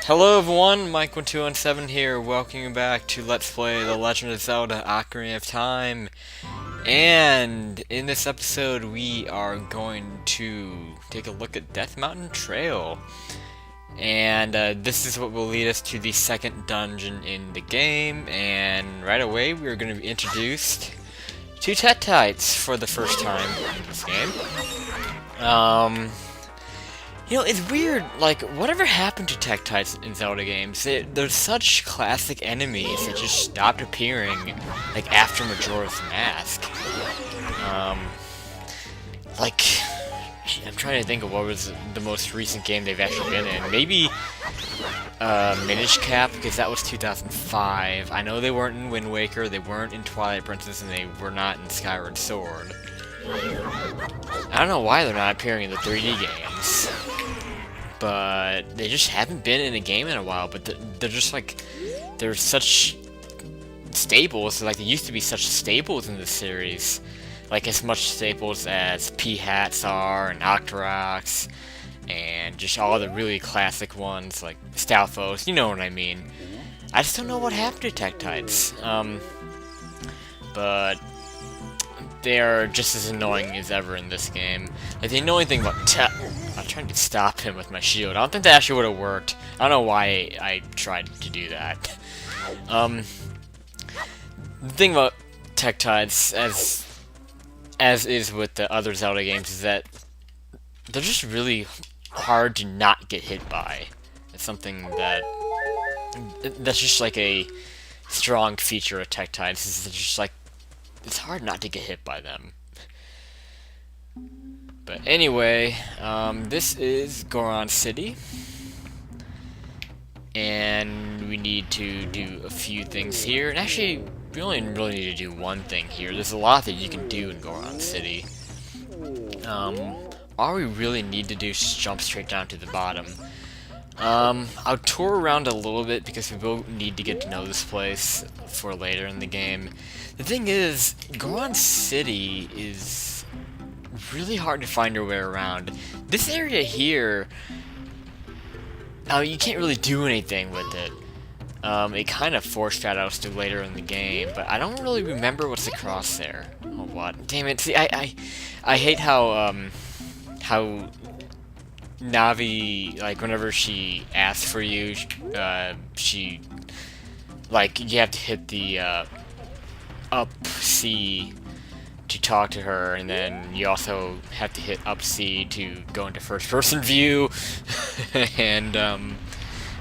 Hello everyone, Mike1217 here, welcoming you back to Let's Play The Legend of Zelda Ocarina of Time. And in this episode we are going to take a look at Death Mountain Trail. And this is what will lead us to the second dungeon in the game, and right away we are going to be introduced to Tektites for the first time in this game. You know, it's weird, like, whatever happened to Tektites in Zelda games? They're such classic enemies that just stopped appearing, like, after Majora's Mask. Like, I'm trying to think of what was the most recent game they've actually been in. Maybe, Minish Cap, because that was 2005. I know they weren't in Wind Waker, they weren't in Twilight Princess, and they were not in Skyward Sword. I don't know why they're not appearing in the 3D games. But they just haven't been in a game in a while, but they're just like, they're such staples, like they used to be such staples in this series. Like as much staples as P-Hats are, and Octoroks, and just all the really classic ones, like Stalfos, you know what I mean. I just don't know what happened to Tektites. But they are just as annoying as ever in this game. Like, the annoying thing about I'm trying to stop him with my shield. I don't think that actually would have worked. I don't know why I tried to do that. The thing about Tektites, as is with the other Zelda games, is that they're just really hard to not get hit by. It's something that's just like a strong feature of Tektites, is it's just like, it's hard not to get hit by them. But anyway, this is Goron City. And we need to do a few things here. And actually, we only really need to do one thing here. There's a lot that you can do in Goron City. All we really need to do is just jump straight down to the bottom. I'll tour around a little bit because we will need to get to know this place for later in the game. The thing is, Goron City is really hard to find your way around. This area here, you can't really do anything with it. It kind of foreshadows to later in the game, but I don't really remember what's across there. Oh, what? Damn it! See, I hate how Navi, like, whenever she asks for you, she, like, you have to hit the, up C to talk to her, and then you also have to hit up C to go into first-person view, and,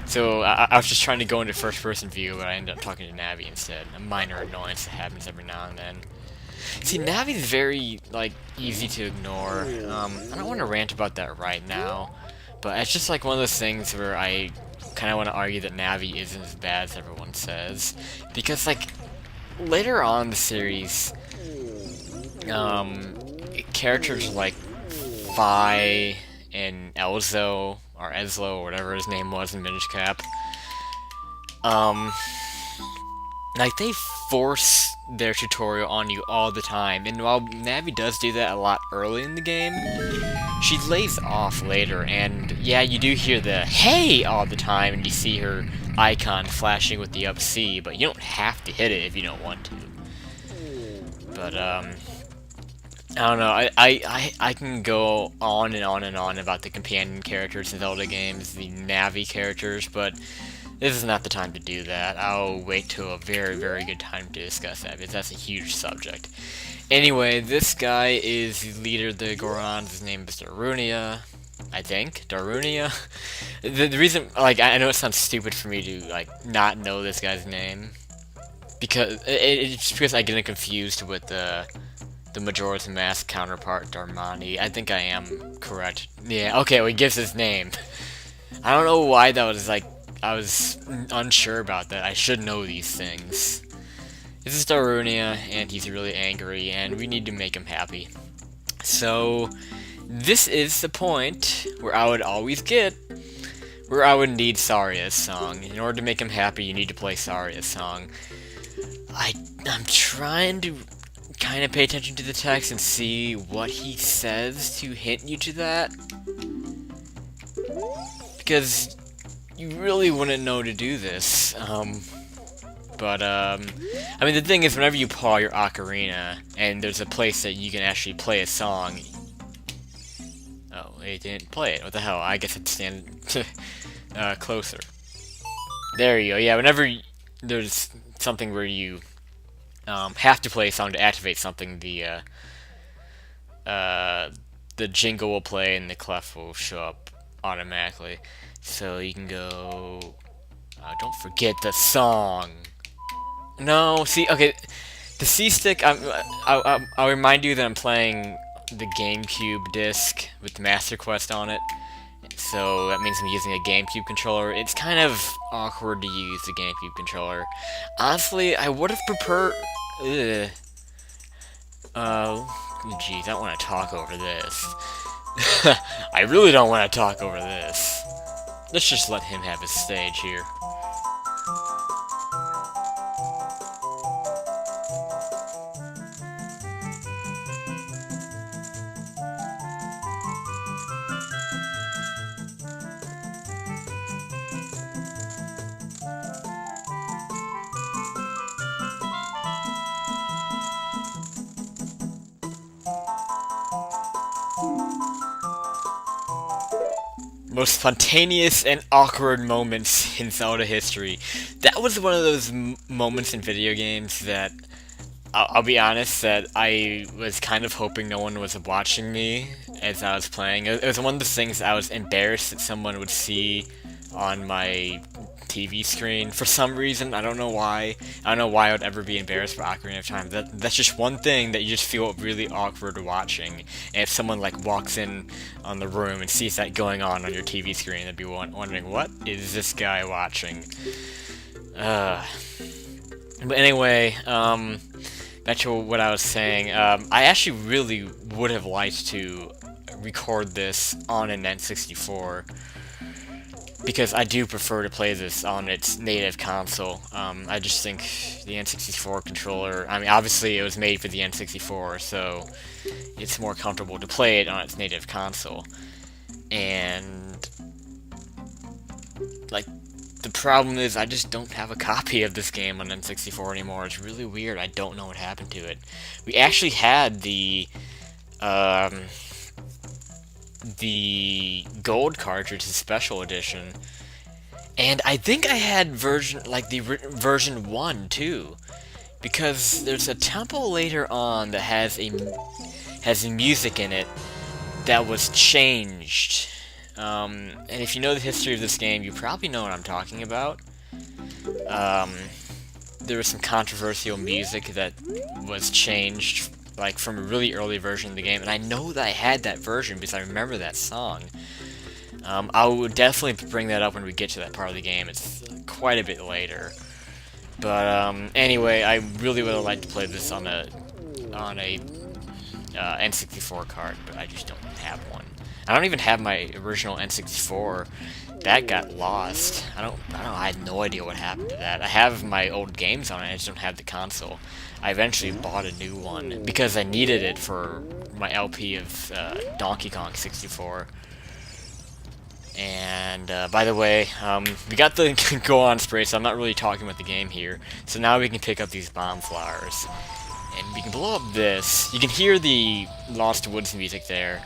so I was just trying to go into first-person view, but I ended up talking to Navi instead. A minor annoyance that happens every now and then. See, Navi's very, like, easy to ignore. I don't want to rant about that right now, but it's just like one of those things where I kind of want to argue that Navi isn't as bad as everyone says. Because, like, later on in the series, characters like Fi and Elzo, or Ezlo, or whatever his name was in Minish Cap, like, they force their tutorial on you all the time, and while Navi does do that a lot early in the game, she lays off later, and yeah, you do hear the "hey" all the time, and you see her icon flashing with the up C, but you don't have to hit it if you don't want to. But, I don't know, I can go on and on and on about the companion characters in Zelda games, the Navi characters, but this is not the time to do that. I'll wait till a very, very good time to discuss that, because that's a huge subject. Anyway, this guy is the leader of the Gorons. His name is Darunia, I think. Darunia? The reason, like, I know it sounds stupid for me to, like, not know this guy's name, because it's just because I get it confused with the Majora's Mask counterpart, Darmani. I think I am correct. Yeah, okay, well, he gives his name. I don't know why that was, like, I was unsure about that. I should know these things. This is Darunia, and he's really angry, and we need to make him happy. So, this is the point where I would always where I would need Saria's song. In order to make him happy, you need to play Saria's song. I'm trying to kind of pay attention to the text and see what he says to hint you to that. Because you really wouldn't know to do this. I mean, the thing is, whenever you pull out your Ocarina, and there's a place that you can actually play a song... Oh, it didn't play it. What the hell? I guess it's stand closer. There you go. Yeah, whenever there's something where you have to play a song to activate something, the jingle will play and the clef will show up automatically. So you can go... don't forget the song. No, see, okay, the C-Stick, I'll remind you that I'm playing the GameCube disc with the Master Quest on it. So that means I'm using a GameCube controller. It's kind of awkward to use the GameCube controller. Honestly, I would have preferred... Jeez, I don't want to talk over this. I really don't want to talk over this. Let's just let him have his stage here. Most spontaneous and awkward moments in Zelda history. That was one of those moments in video games that, I'll be honest, that I was kind of hoping no one was watching me as I was playing. It was one of the things I was embarrassed that someone would see on my TV screen for some reason. I don't know why. I don't know why I would ever be embarrassed for Ocarina of Time. That's just one thing that you just feel really awkward watching. And if someone like walks in on the room and sees that going on your TV screen, they'd be wondering, what is this guy watching? But anyway, back to what I was saying. I actually really would have liked to record this on an N64. Because I do prefer to play this on its native console. I just think the N64 controller... I mean, obviously it was made for the N64, so it's more comfortable to play it on its native console. And... like, the problem is I just don't have a copy of this game on N64 anymore. It's really weird. I don't know what happened to it. We actually had the gold cartridge, the special edition, and I think I had version 1 too, because there's a temple later on that has music in it that was changed. And if you know the history of this game, you probably know what I'm talking about. There was some controversial music that was changed, like from a really early version of the game, and I know that I had that version because I remember that song. I would definitely bring that up when we get to that part of the game. It's quite a bit later. But anyway, I really would have liked to play this on a N64 card, but I just don't have one. I don't even have my original N64. That got lost. I had no idea what happened to that. I have my old games on it, I just don't have the console. I eventually bought a new one because I needed it for my LP of Donkey Kong 64. And by the way, we got the Goron spray, so I'm not really talking about the game here. So now we can pick up these bomb flowers, and we can blow up this. You can hear the Lost Woods music there.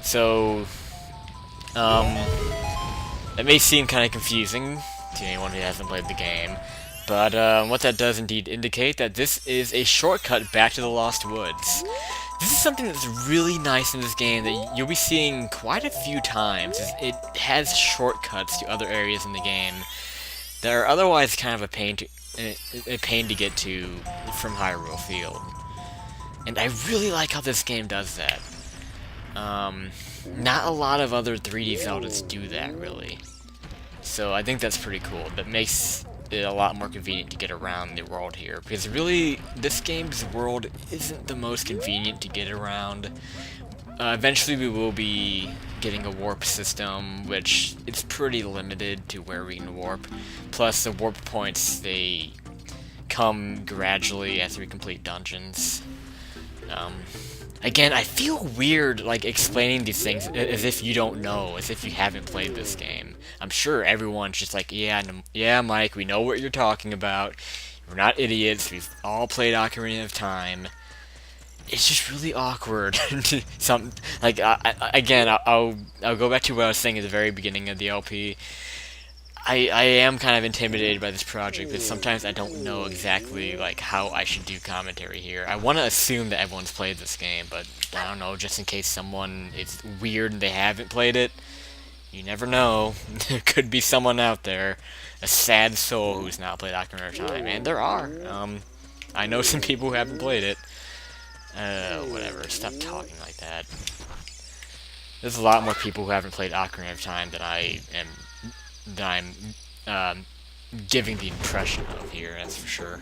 So that may seem kind of confusing to anyone who hasn't played the game. But what that does indeed indicate that this is a shortcut back to the Lost Woods. This is something that's really nice in this game that you'll be seeing quite a few times. It has shortcuts to other areas in the game that are otherwise kind of a pain to get to from Hyrule Field. And I really like how this game does that. Not a lot of other 3D Zeldas do that, really. So I think that's pretty cool. That makes it a lot more convenient to get around the world here, because really, this game's world isn't the most convenient to get around. Eventually we will be getting a warp system, which it's pretty limited to where we can warp. Plus, the warp points, they come gradually as we complete dungeons. Again, I feel weird, like, explaining these things as if you don't know, as if you haven't played this game. I'm sure everyone's just like, yeah, yeah, Mike, we know what you're talking about. We're not idiots. We've all played Ocarina of Time. It's just really awkward. Some like again, I'll go back to what I was saying at the very beginning of the LP. I am kind of intimidated by this project because sometimes I don't know exactly like how I should do commentary here. I want to assume that everyone's played this game, but I don't know, just in case someone is weird and they haven't played it. You never know. There could be someone out there, a sad soul who's not played Ocarina of Time, and there are. I know some people who haven't played it. Whatever. Stop talking like that. There's a lot more people who haven't played Ocarina of Time than I'm giving the impression of here, that's for sure.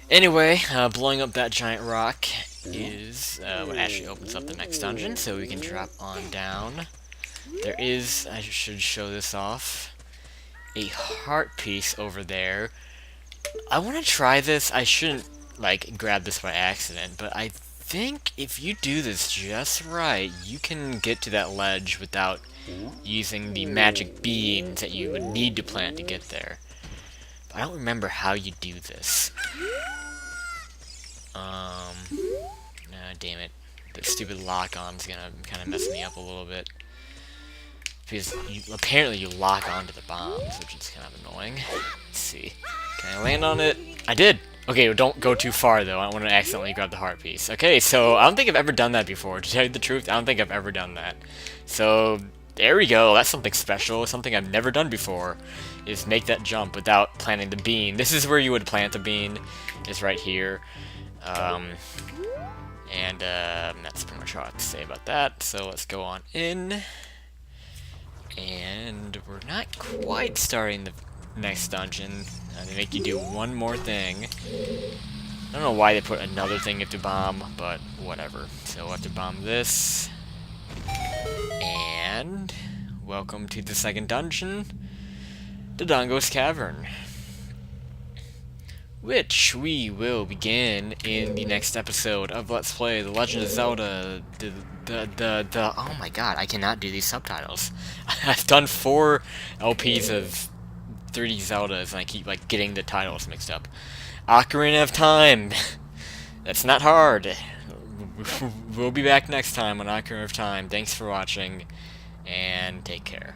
Anyway, blowing up that giant rock is what actually opens up the next dungeon, so we can drop on down. There is, I should show this off, a heart piece over there. I want to try this. I shouldn't, like, grab this by accident, but I think if you do this just right, you can get to that ledge without using the magic beans that you would need to plant to get there. But I don't remember how you do this. Damn it. The stupid lock-on's gonna kind of mess me up a little bit. Because apparently you lock onto the bombs, which is kind of annoying. Let's see. Can I land on it? I did! Okay, don't go too far, though. I don't want to accidentally grab the heart piece. Okay, so I don't think I've ever done that before. To tell you the truth, I don't think I've ever done that. So, there we go. That's something special. Something I've never done before. Is make that jump without planting the bean. This is where you would plant the bean. Is right here. That's pretty much all I have to say about that. So let's go on in. And we're not quite starting the next dungeon. They make you do one more thing. I don't know why they put another thing you have to bomb, but whatever. So we'll have to bomb this. And welcome to the second dungeon, Dodongo's Cavern, which we will begin in the next episode of Let's Play The Legend of Zelda. Oh my god, I cannot do these subtitles. I've done 4 LPs of 3D Zeldas, and I keep like getting the titles mixed up. Ocarina of Time. That's not hard. We'll be back next time on Ocarina of Time. Thanks for watching, and take care.